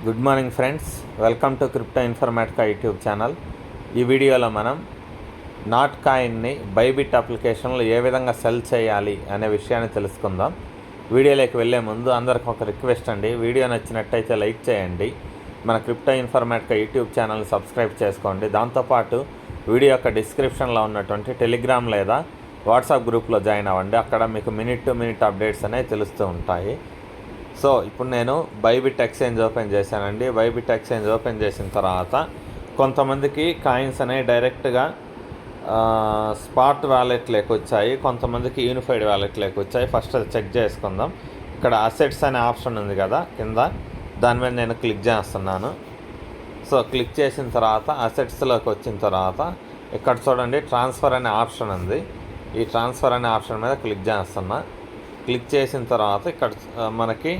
Good morning friends, welcome to crypto Informatica YouTube channel. ఈ వీడియోలో మనం నాట్ కాయిన్ని బైబిట్ అప్లికేషన్లో ఏ విధంగా సెల్ చేయాలి అనే విషయాన్ని తెలుసుకుందాం. వీడియోలోకి వెళ్ళే ముందు అందరికి ఒక రిక్వెస్ట్ అండి, వీడియో నచ్చినట్టయితే లైక్ చేయండి, మన క్రిప్టో ఇన్ఫర్మేటికా యూట్యూబ్ ఛానల్ని సబ్స్క్రైబ్ చేసుకోండి. దాంతోపాటు వీడియో యొక్క డిస్క్రిప్షన్లో ఉన్నటువంటి టెలిగ్రామ్ లేదా వాట్సాప్ గ్రూప్లో జాయిన్ అవ్వండి. అక్కడ మీకు మినిట్ టు మినిట్ అప్డేట్స్ అనేవి తెలుస్తూ ఉంటాయి. సో ఇప్పుడు నేను బైబిట్ ఎక్స్చేంజ్ ఓపెన్ చేశానండి. బైబిట్ ఎక్స్చేంజ్ ఓపెన్ చేసిన తర్వాత కొంతమందికి కాయిన్స్ అనేవి డైరెక్ట్గా స్పాట్ వ్యాలెట్లోకి వచ్చాయి, కొంతమందికి యూనిఫైడ్ వ్యాలెట్లోకి వచ్చాయి. ఫస్ట్ అది చెక్ చేసుకుందాం. ఇక్కడ అసెట్స్ అనే ఆప్షన్ ఉంది కదా కింద, దాని మీద నేను క్లిక్ చేస్తున్నాను. సో క్లిక్ చేసిన తర్వాత అసెట్స్లోకి వచ్చిన తర్వాత ఇక్కడ చూడండి ట్రాన్స్ఫర్ అనే ఆప్షన్ ఉంది. ఈ ట్రాన్స్ఫర్ అనే ఆప్షన్ మీద క్లిక్ చేస్తున్నా. క్లిక్ చేసిన తర్వాత ఇక్కడ మనకి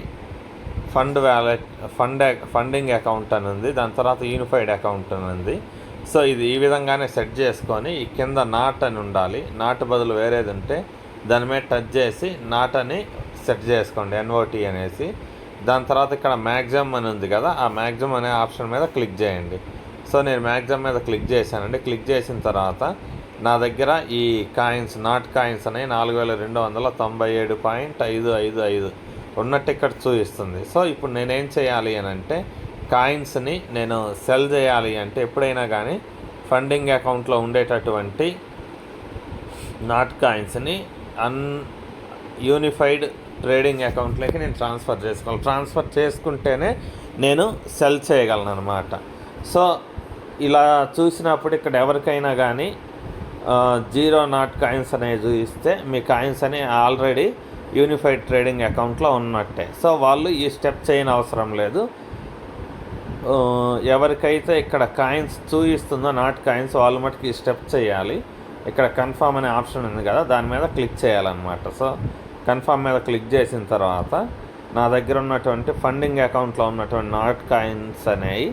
ఫండింగ్ అకౌంట్ అని ఉంది, దాని తర్వాత యూనిఫైడ్ అకౌంట్ అని ఉంది. సో ఇది ఈ విధంగానే సెట్ చేసుకొని ఈ కింద నాట్ అని ఉండాలి, నాట్ బదులు వేరేది ఉంటే దాని మీద టచ్ చేసి నాట్ అని సెట్ చేసుకోండి, NOT అనేసి. దాని తర్వాత ఇక్కడ మ్యాక్సిమం అని ఉంది కదా, ఆ మ్యాక్సిమం అనే ఆప్షన్ మీద క్లిక్ చేయండి. సో నేను మ్యాక్సిమం మీద క్లిక్ చేశానండి. క్లిక్ చేసిన తర్వాత నా దగ్గర ఈ కాయిన్స్ నాట్ కాయిన్స్ అనేవి 4297.555 ఉన్నట్టు ఇక్కడ చూపిస్తుంది. సో ఇప్పుడు నేనేం చేయాలి అని అంటే, కాయిన్స్ని నేను సెల్ చేయాలి అంటే ఎప్పుడైనా కానీ ఫండింగ్ అకౌంట్లో ఉండేటటువంటి నాట్ కాయిన్స్ని యూనిఫైడ్ ట్రేడింగ్ అకౌంట్లోకి నేను ట్రాన్స్ఫర్ చేసుకోవాలి. ట్రాన్స్ఫర్ చేసుకుంటేనే నేను సెల్ చేయగలను అనమాట. సో ఇలా చూసినప్పుడు ఇక్కడ ఎవరికైనా కానీ 0 నాట్ కాయిన్స్ అనేవి చూపిస్తే మీ కాయిన్స్ అని ఆల్రెడీ యూనిఫైడ్ ట్రేడింగ్ అకౌంట్లో ఉన్నట్టే. సో వాళ్ళు ఈ స్టెప్ చేయని అవసరం లేదు. ఎవరికైతే ఇక్కడ కాయిన్స్ చూపిస్తుందో నాట్ కాయిన్స్, వాళ్ళు మటుకు ఈ స్టెప్ చేయాలి. ఇక్కడ కన్ఫర్మ్ అనే ఆప్షన్ ఉంది కదా, దాని మీద క్లిక్ చేయాలన్నమాట. సో కన్ఫర్మ్ మీద క్లిక్ చేసిన తర్వాత నా దగ్గర ఉన్నటువంటి ఫండింగ్ అకౌంట్లో ఉన్నటువంటి నాట్ కాయిన్స్ అనేవి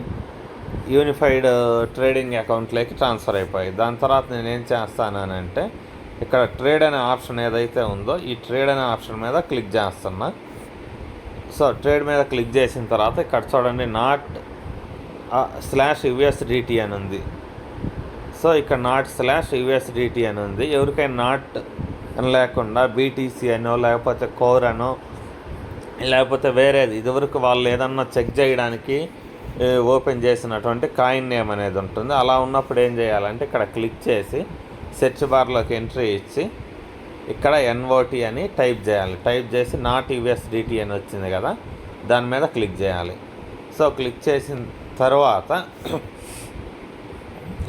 యూనిఫైడ్ ట్రేడింగ్ అకౌంట్లోకి ట్రాన్స్ఫర్ అయిపోయాయి. దాని తర్వాత నేను ఏం చేస్తానంటే, ఇక్కడ ట్రేడ్ అనే ఆప్షన్ ఏదైతే ఉందో ఈ ట్రేడ్ అనే ఆప్షన్ మీద క్లిక్ చేస్తున్నా. సో ట్రేడ్ మీద క్లిక్ చేసిన తర్వాత ఇక్కడ చూడండి /USDT అని ఉంది. సో ఇక్కడ /USDT అని ఉంది. ఎవరికైనా నాట్ అని లేకుండా BTC అనో లేకపోతే కోర్ అనో లేకపోతే వేరేది ఇదివరకు వాళ్ళు ఏదన్నా చెక్ చేయడానికి ఓపెన్ చేసినటువంటి కాయిన్ నేమ్ అనేది ఉంటుంది. అలా ఉన్నప్పుడు ఏం చేయాలంటే ఇక్కడ క్లిక్ చేసి సెర్చ్ బార్లోకి ఎంట్రీ ఇచ్చి ఇక్కడ NOT అని టైప్ చేయాలి. టైప్ చేసి .USDT అని వచ్చింది కదా, దాని మీద క్లిక్ చేయాలి. సో క్లిక్ చేసిన తర్వాత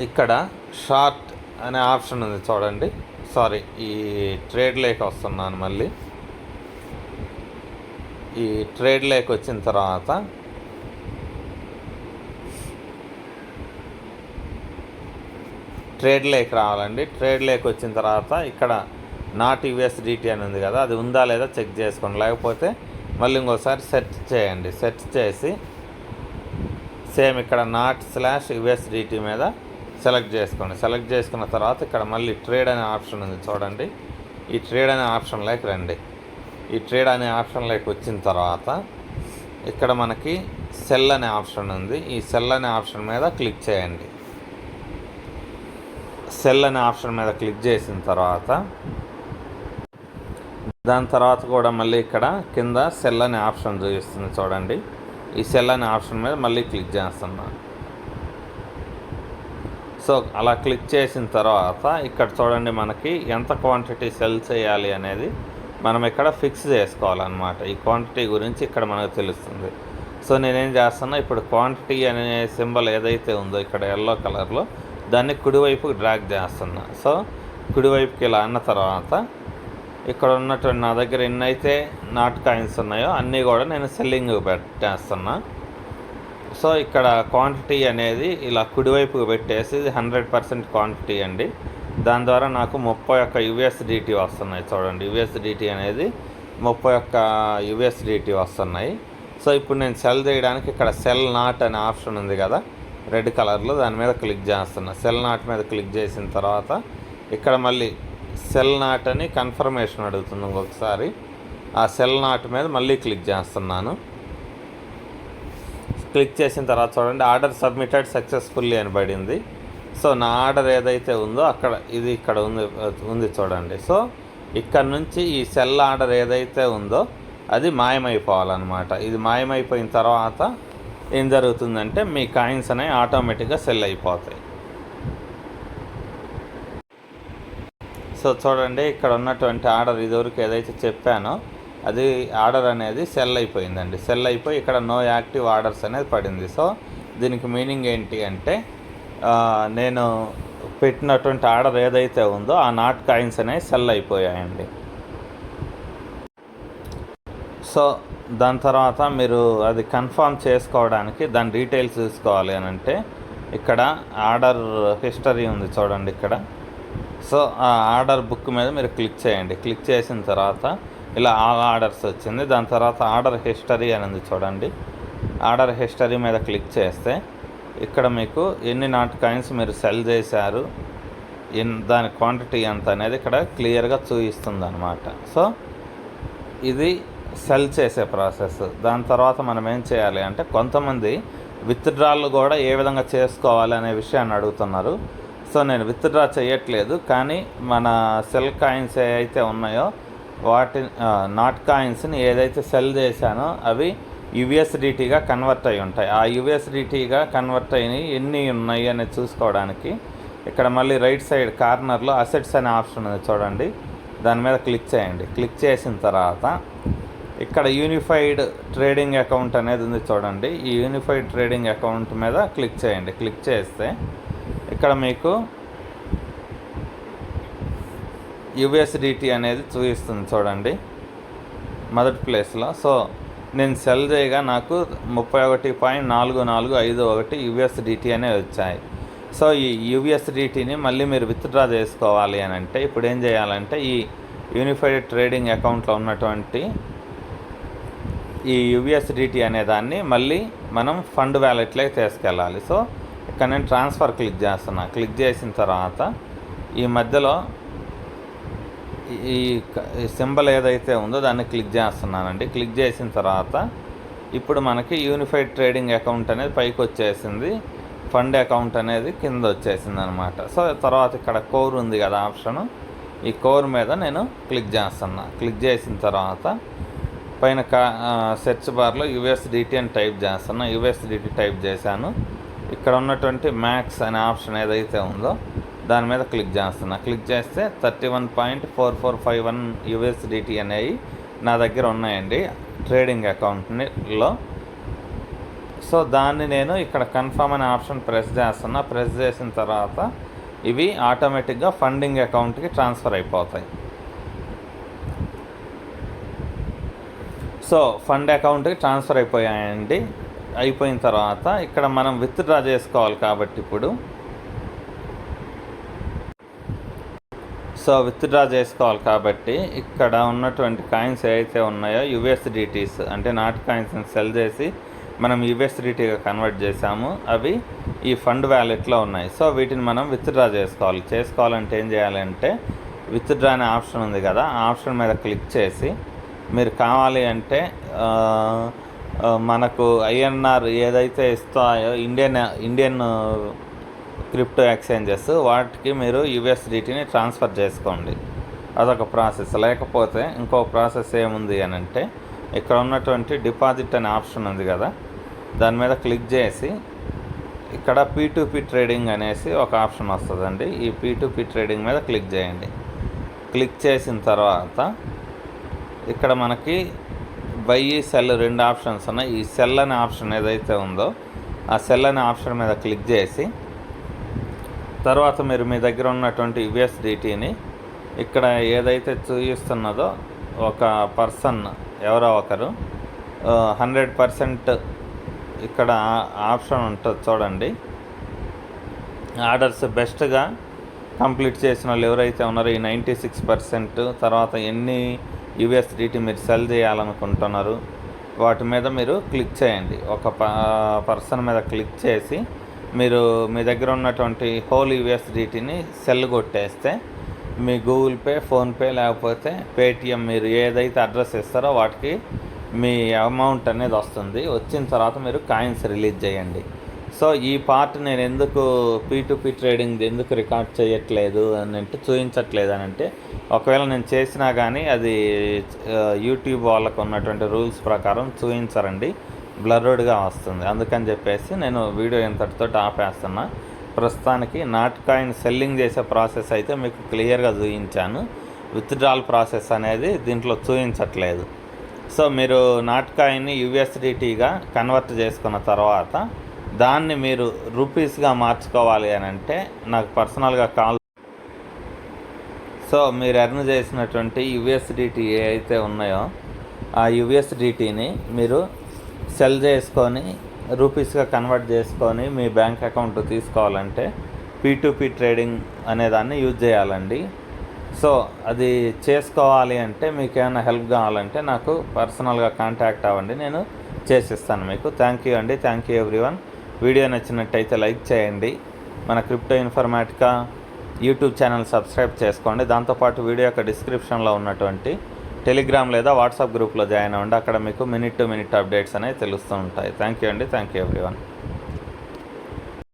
ఇక్కడ షార్ట్ అనే ఆప్షన్ ఉంది చూడండి. సారీ, ఈ ట్రేడ్లోకి వస్తున్నాను. మళ్ళీ ఈ ట్రేడ్లోకి వచ్చిన తర్వాత ట్రేడ్లోకి రావాలండి. ట్రేడ్లోకి వచ్చిన తర్వాత ఇక్కడ .USDT అని ఉంది కదా, అది ఉందా లేదా చెక్ చేసుకోండి. లేకపోతే మళ్ళీ ఇంకోసారి సెర్చ్ చేయండి. సెర్చ్ చేసి సేమ్ ఇక్కడ ./USDT మీద సెలెక్ట్ చేసుకోండి. సెలెక్ట్ చేసుకున్న తర్వాత ఇక్కడ మళ్ళీ ట్రేడ్ అనే ఆప్షన్ ఉంది చూడండి. ఈ ట్రేడ్ అనే ఆప్షన్లోకి రండి. ఈ ట్రేడ్ అనే ఆప్షన్లోకి వచ్చిన తర్వాత ఇక్కడ మనకి సెల్ అనే ఆప్షన్ ఉంది. ఈ సెల్ అనే ఆప్షన్ మీద క్లిక్ చేయండి. సెల్ అనే ఆప్షన్ మీద క్లిక్ చేసిన తర్వాత దాని తర్వాత కూడా మళ్ళీ ఇక్కడ కింద సెల్ అనే ఆప్షన్ చూపిస్తుంది చూడండి. ఈ సెల్ అనే ఆప్షన్ మీద మళ్ళీ క్లిక్ చేస్తున్నాను. సో అలా క్లిక్ చేసిన తర్వాత ఇక్కడ చూడండి మనకి ఎంత క్వాంటిటీ సెల్ చేయాలి అనేది మనం ఇక్కడ ఫిక్స్ చేసుకోవాలన్నమాట. ఈ క్వాంటిటీ గురించి ఇక్కడ మనకు తెలుస్తుంది. సో నేనేం చేస్తున్నా, ఇప్పుడు క్వాంటిటీ అనే సింబల్ ఏదైతే ఉందో ఇక్కడ ఎల్లో కలర్లో, దాన్ని కుడివైపుకి డ్రాగ్ చేస్తున్నా. సో కుడివైపుకి ఇలా అన్న తర్వాత ఇక్కడ ఉన్నటువంటి నా దగ్గర ఎన్నైతే నాట్ కాయిన్స్ ఉన్నాయో అన్నీ కూడా నేను సెల్లింగ్ పెట్టేస్తున్నా. సో ఇక్కడ క్వాంటిటీ అనేది ఇలా కుడివైపుకి పెట్టేసి 100% క్వాంటిటీ అండి. దాని ద్వారా నాకు 31 USDT వస్తున్నాయి చూడండి. USDT అనేది 31 USDT వస్తున్నాయి. సో ఇప్పుడు నేను సెల్ చేయడానికి ఇక్కడ సెల్ నాట్ అనే ఆప్షన్ ఉంది కదా రెడ్ కలర్లో, దాని మీద క్లిక్ చేస్తున్నా. సెల్ నాట్ మీద క్లిక్ చేసిన తర్వాత ఇక్కడ మళ్ళీ సెల్ నాట్ అని కన్ఫర్మేషన్ అడుగుతుంది ఇంకొకసారి. ఆ సెల్ నాట్ మీద మళ్ళీ క్లిక్ చేస్తున్నాను. క్లిక్ చేసిన తర్వాత చూడండి ఆర్డర్ సబ్మిటెడ్ సక్సెస్ఫుల్లీ అని పడింది. సో నా ఆర్డర్ ఏదైతే ఉందో ఇక్కడ ఉంది చూడండి. సో ఇక్కడ నుంచి ఈ సెల్ ఆర్డర్ ఏదైతే ఉందో అది మాయమైపోవాలన్నమాట. ఇది మాయమైపోయిన తర్వాత ఏం జరుగుతుందంటే మీ కాయిన్స్ అనేవి ఆటోమేటిక్గా సెల్ అయిపోతాయి. సో చూడండి ఇక్కడ ఉన్నటువంటి ఆర్డర్ ఇదివరకు ఏదైతే చెప్పానో అది ఆర్డర్ అనేది సెల్ అయిపోయిందండి. సెల్ అయిపోయి ఇక్కడ నో యాక్టివ్ ఆర్డర్స్ అనేది పడింది. సో దీనికి మీనింగ్ ఏంటి అంటే నేను పెట్టినటువంటి ఆర్డర్ ఏదైతే ఉందో ఆ నాట్ కాయిన్స్ అనేవి సెల్ అయిపోయాయండి. సో దాని తర్వాత మీరు అది కన్ఫర్మ్ చేసుకోవడానికి దాని డీటెయిల్స్ చూసుకోవాలి అని అంటే ఇక్కడ ఆర్డర్ హిస్టరీ ఉంది చూడండి ఇక్కడ. సో ఆ ఆర్డర్ బుక్ మీద మీరు క్లిక్ చేయండి. క్లిక్ చేసిన తర్వాత ఇలా ఆల్ ఆర్డర్స్ వచ్చింది. దాని తర్వాత ఆర్డర్ హిస్టరీ అని ఉంది చూడండి. ఆర్డర్ హిస్టరీ మీద క్లిక్ చేస్తే ఇక్కడ మీకు ఎన్ని నాట్ కాయిన్స్ మీరు సెల్ చేశారు, దాని క్వాంటిటీ ఎంత అనేది ఇక్కడ క్లియర్గా చూపిస్తుంది అనమాట. సో ఇది సెల్ చేసే ప్రాసెస్. దాని తర్వాత మనం ఏం చేయాలి అంటే కొంతమంది విత్డ్రాలు కూడా ఏ విధంగా చేసుకోవాలి అనే విషయాన్ని అడుగుతున్నారు. సో నేను విత్డ్రా చేయట్లేదు, కానీ మన సెల్ కాయిన్స్ ఏవైతే ఉన్నాయో నాట్ కాయిన్స్ని ఏదైతే సెల్ చేశానో అవి యుఎస్డిటీగా కన్వర్ట్ అయి ఉంటాయి. ఆ యుఎస్డిటీగా కన్వర్ట్ అయినవి ఎన్ని ఉన్నాయి అనేది చూసుకోవడానికి ఇక్కడ మళ్ళీ రైట్ సైడ్ కార్నర్లో అసెట్స్ అనే ఆప్షన్ ఉంది చూడండి. దాని మీద క్లిక్ చేయండి. క్లిక్ చేసిన తర్వాత ఇక్కడ యూనిఫైడ్ ట్రేడింగ్ అకౌంట్ అనేది ఉంది చూడండి. ఈ యూనిఫైడ్ ట్రేడింగ్ అకౌంట్ మీద క్లిక్ చేయండి. క్లిక్ చేస్తే ఇక్కడ మీకు యుఎస్డిటీ అనేది చూపిస్తుంది చూడండి మొదటి ప్లేస్లో. సో నేను సెల్ చేయగా నాకు 31.4451 యుఎస్డిటీ అనేవి వచ్చాయి. సో ఈ యుఎస్డిటీని మళ్ళీ మీరు విత్డ్రా చేసుకోవాలి అని అంటే ఇప్పుడు ఏం చేయాలంటే ఈ యూనిఫైడ్ ట్రేడింగ్ అకౌంట్లో ఉన్నటువంటి ఈ యుఎస్డిటీ అనే దాన్ని మళ్ళీ మనం ఫండ్ వ్యాలెట్లోకి తీసుకెళ్ళాలి. సో ఇక్కడ నేను ట్రాన్స్ఫర్ క్లిక్ చేస్తున్నా. క్లిక్ చేసిన తర్వాత ఈ మధ్యలో ఈ సింబల్ ఏదైతే ఉందో దాన్ని క్లిక్ చేస్తున్నానండి. క్లిక్ చేసిన తర్వాత ఇప్పుడు మనకి యూనిఫైడ్ ట్రేడింగ్ అకౌంట్ అనేది పైకి వచ్చేసింది, ఫండ్ అకౌంట్ అనేది కింద వచ్చేసింది అనమాట. సో తర్వాత ఇక్కడ కోర్ ఉంది కదా ఆప్షను, ఈ కోర్ మీద నేను క్లిక్ చేస్తున్నా. క్లిక్ చేసిన తర్వాత పైన సెర్చ్ బార్లో యుఎస్డిటీ అని టైప్ చేస్తున్నా. యుఎస్డిటీ టైప్ చేశాను. ఇక్కడ ఉన్నటువంటి మ్యాక్స్ అనే ఆప్షన్ ఏదైతే ఉందో దాని మీద క్లిక్ చేస్తున్నా. క్లిక్ చేస్తే 31.4451 యుఎస్డిటీ అనేవి నా దగ్గర ఉన్నాయండి ట్రేడింగ్ అకౌంట్లో. సో దాన్ని నేను ఇక్కడ కన్ఫర్మ్ అనే ఆప్షన్ ప్రెస్ చేస్తున్నా. ప్రెస్ చేసిన తర్వాత ఇవి ఆటోమేటిక్గా ఫండింగ్ అకౌంట్కి ట్రాన్స్ఫర్ అయిపోతాయి. సో ఫండ్ అకౌంట్కి ట్రాన్స్ఫర్ అయిపోయాయండి. అయిపోయిన తర్వాత ఇక్కడ మనం విత్డ్రా చేసుకోవాలి కాబట్టి ఇప్పుడు విత్డ్రా చేసుకోవాలి కాబట్టి ఇక్కడ ఉన్నటువంటి కాయిన్స్ ఏవైతే ఉన్నాయో యుఎస్డిటీస్ అంటే నాట్ కాయిన్స్ని సెల్ చేసి మనం యుఎస్డిటీగా కన్వర్ట్ చేసాము, అవి ఈ ఫండ్ వ్యాలెట్లో ఉన్నాయి. సో వీటిని మనం విత్డ్రా చేసుకోవాలంటే ఏం చేయాలంటే విత్డ్రా అనే ఆప్షన్ ఉంది కదా, ఆ ఆప్షన్ మీద క్లిక్ చేసి మీరు కావాలి అంటే మనకు ఐఎన్ఆర్ ఏదైతే ఇస్తాయో ఇండియన్ క్రిప్టో ఎక్స్చేంజెస్ వాటికి మీరు యుఎస్డిటీని ట్రాన్స్ఫర్ చేసుకోండి. అదొక ప్రాసెస్. లేకపోతే ఇంకో ప్రాసెస్ ఏముంది అని అంటే ఇక్కడ ఉన్నటువంటి డిపాజిట్ అనే ఆప్షన్ ఉంది కదా, దాని మీద క్లిక్ చేసి ఇక్కడ P2P ట్రేడింగ్ అనేసి ఒక ఆప్షన్ వస్తుందండి. ఈ P2P ట్రేడింగ్ మీద క్లిక్ చేయండి. క్లిక్ చేసిన తర్వాత ఇక్కడ మనకి బై సెల్ రెండు ఆప్షన్స్ ఉన్నాయి. ఈ సెల్ అనే ఆప్షన్ ఏదైతే ఉందో ఆ సెల్ అనే ఆప్షన్ మీద క్లిక్ చేసి తర్వాత మీరు మీ దగ్గర ఉన్నటువంటి యుఎస్డిటీని ఇక్కడ ఏదైతే చూపిస్తున్నదో ఒక పర్సన్ ఎవరో ఒకరు 100% ఇక్కడ ఆప్షన్ ఉంటుంది చూడండి. ఆర్డర్స్ బెస్ట్గా కంప్లీట్ చేసిన వాళ్ళు ఎవరైతే ఉన్నారో ఈ 96%, తర్వాత ఎన్ని యుఎస్డిటీ మీరు సెల్ చేయాలనుకుంటున్నారు వాటి మీద మీరు క్లిక్ చేయండి. ఒక పర్సన్ మీద క్లిక్ చేసి మీరు మీ దగ్గర ఉన్నటువంటి హోల్ యుఎస్డిటీని సెల్ కొట్టేస్తే మీ గూగుల్ పే, ఫోన్పే లేకపోతే పేటిఎం మీరు ఏదైతే అడ్రస్ ఇస్తారో వాటికి మీ అమౌంట్ అనేది వస్తుంది. వచ్చిన తర్వాత మీరు కాయిన్స్ రిలీజ్ చేయండి. సో ఈ పార్ట్ నేను ఎందుకు P2P ట్రేడింగ్ ఎందుకు రికార్డ్ చేయట్లేదు అని అంటే, చూపించట్లేదు అని అంటే, ఒకవేళ నేను చేసినా కానీ అది యూట్యూబ్ వాళ్ళకు ఉన్నటువంటి రూల్స్ ప్రకారం చూపించరండి, బ్లర్డ్గా వస్తుంది. అందుకని చెప్పేసి నేను వీడియో ఇంతటితో ఆపేస్తున్నా. ప్రస్తుతానికి నాట్ కాయిన్ సెల్లింగ్ చేసే ప్రాసెస్ అయితే మీకు క్లియర్గా చూపించాను. విత్డ్రాల్ ప్రాసెస్ అనేది దీంట్లో చూపించట్లేదు. సో మీరు నాట్ కాయిన్ని USDTగా కన్వర్ట్ చేసుకున్న తర్వాత దాన్ని మీరు రూపీస్గా మార్చుకోవాలి అని అంటే నాకు పర్సనల్గా కాల్. సో మీరు ఎర్న్ చేసినటువంటి USDT ఏ అయితే ఉన్నాయో ఆ USDTని మీరు సెల్ చేసుకొని రూపీస్గా కన్వర్ట్ చేసుకొని మీ బ్యాంక్ అకౌంట్ తీసుకోవాలంటే P2P ట్రేడింగ్ అనేదాన్ని యూజ్ చేయాలండి. సో అది చేసుకోవాలి అంటే మీకు ఏమైనా హెల్ప్ కావాలంటే నాకు పర్సనల్గా కాంటాక్ట్ అవ్వండి, నేను చేసిస్తాను మీకు. థ్యాంక్ యూ అండి. Thank you everyone. వీడియో నచ్చినట్టయితే లైక్ చేయండి. మన క్రిప్టో ఇన్ఫర్మాటికా యూట్యూబ్ ఛానల్ సబ్స్క్రైబ్ చేసుకోండి. దాంతోపాటు వీడియో యొక్క డిస్క్రిప్షన్లో ఉన్నటువంటి టెలిగ్రామ్ లేదా వాట్సాప్ గ్రూప్లో జాయిన్ అవ్వండి. అక్కడ మీకు మినిట్ టు మినిట్ అప్డేట్స్ అనేవి తెలుస్తూ ఉంటాయి. థ్యాంక్ యూ అండి. Thank you everyone.